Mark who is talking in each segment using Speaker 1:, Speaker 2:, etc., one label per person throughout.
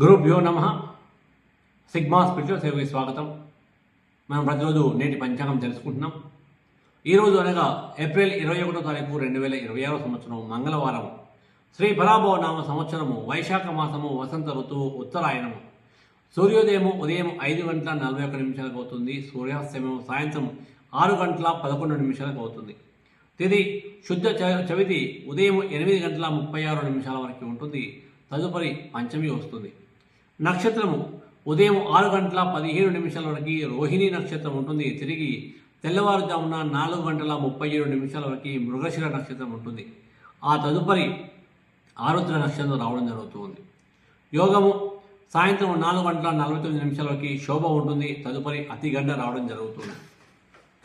Speaker 1: గురుభ్యో నమః. Sigma spiritual సేవకి స్వాగతం. మనం ప్రతిరోజు నేటి పంచాంగం తెలుసుకుంటున్నాం. ఈరోజు అనగా ఏప్రిల్ 21వ తారీఖు 2026 సంవత్సరం మంగళవారం, శ్రీ పరాభవ నామ సంవత్సరము, వైశాఖ మాసము, వసంత ఋతువు, ఉత్తరాయణము. సూర్యోదయము ఉదయం 5:41 అవుతుంది. సూర్యాస్తమయం సాయంత్రం 6:11 అవుతుంది. తిథి శుద్ధ చవితి ఉదయం 8:36 వరకు ఉంటుంది. తదుపరి పంచమి వస్తుంది. నక్షత్రము ఉదయం 6:17 వరకు రోహిణి నక్షత్రం ఉంటుంది. తిరిగి తెల్లవారుజామున 4:37 వరకు మృగశిర నక్షత్రం ఉంటుంది. ఆ తదుపరి ఆరుద్ర నక్షత్రం రావడం జరుగుతుంది. యోగము సాయంత్రం 4:49 వరకు శోభ ఉంటుంది. తదుపరి అతిగండ రావడం జరుగుతుంది.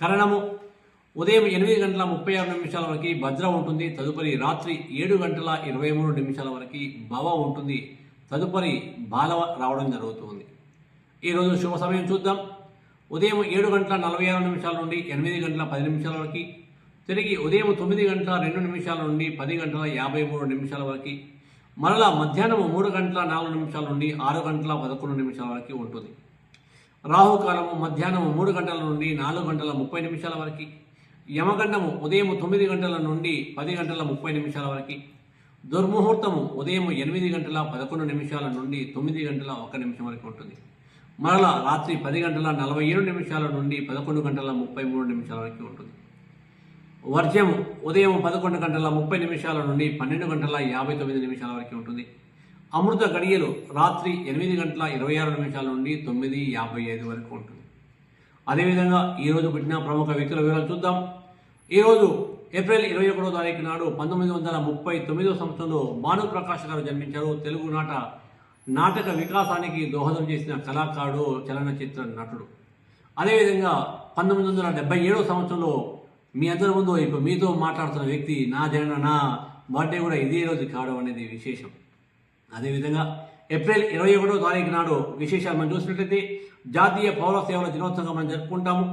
Speaker 1: కరణము ఉదయం 8:36 వరకు భద్ర ఉంటుంది. తదుపరి రాత్రి 7:23 వరకు భవ ఉంటుంది. తదుపరి బాలవ రావడం జరుగుతుంది. ఈరోజు శుభ సమయం చూద్దాం. ఉదయం 7:46 నుండి 8:10 వరకు, తిరిగి ఉదయం 9:02 నుండి 10:53 వరకు, మరలా మధ్యాహ్నం 3:04 నుండి 6:11 వరకు ఉంటుంది. రాహుకాలము మధ్యాహ్నం 3 గంటల నుండి 4:30 వరకు, యమగండము ఉదయం 9 గంటల నుండి 10:30 వరకు, దుర్ముహూర్తము ఉదయం 8:11 నుండి 9:01 వరకు ఉంటుంది. మరలా రాత్రి 10:47 నుండి 11:33 వరకు ఉంటుంది. వర్జ్యము ఉదయం 11:30 నుండి 12:59 వరకు ఉంటుంది. అమృత గడియలు రాత్రి 8:26 నుండి 9:55 వరకు ఉంటుంది. అదేవిధంగా ఈరోజు పుట్టిన ప్రముఖ వ్యక్తుల వివరాలు చూద్దాం. ఈరోజు ఏప్రిల్ 21వ తారీఖు నాడు 1939 సంవత్సరంలో భానుప్రకాష్ గారు జన్మించారు. తెలుగు నాటక వికాసానికి దోహదం చేసిన కళాకారుడు, చలనచిత్ర నటుడు. అదేవిధంగా 1977 సంవత్సరంలో మీ అందరి ముందు ఇప్పుడు మీతో మాట్లాడుతున్న వ్యక్తి, నా బర్త్డే కూడా ఇదే రోజు కావడం అనేది విశేషం. అదేవిధంగా ఏప్రిల్ 21వ తారీఖు నాడు విశేషాలు మనం చూసినట్లయితే జాతీయ పౌర సేవల దినోత్సవంగా మనం జరుపుకుంటాము.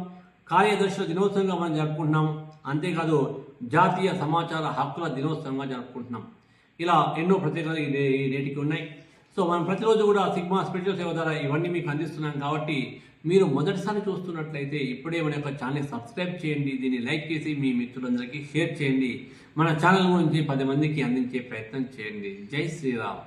Speaker 1: కార్యదర్శుల దినోత్సవంగా మనం జరుపుకుంటున్నాము. అంతేకాదు జాతీయ సమాచార హక్కుల దినోత్సవంగా జరుపుకుంటున్నాం. ఇలా ఎన్నో ప్రత్యేకతలు ఈ నేటికి ఉన్నాయి. సో మనం ప్రతిరోజు కూడా సిగ్మా స్పిరిచువల్ సేవ ద్వారా ఇవన్నీ మీకు అందిస్తున్నాం. కాబట్టి మీరు మొదటిసారి చూస్తున్నట్లయితే ఇప్పుడే మన యొక్క ఛానల్ని సబ్స్క్రైబ్ చేయండి. దీన్ని లైక్ చేసి మీ మిత్రులందరికీ షేర్ చేయండి. మన ఛానల్ గురించి 10 మందికి అందించే ప్రయత్నం చేయండి. జై శ్రీరామ్.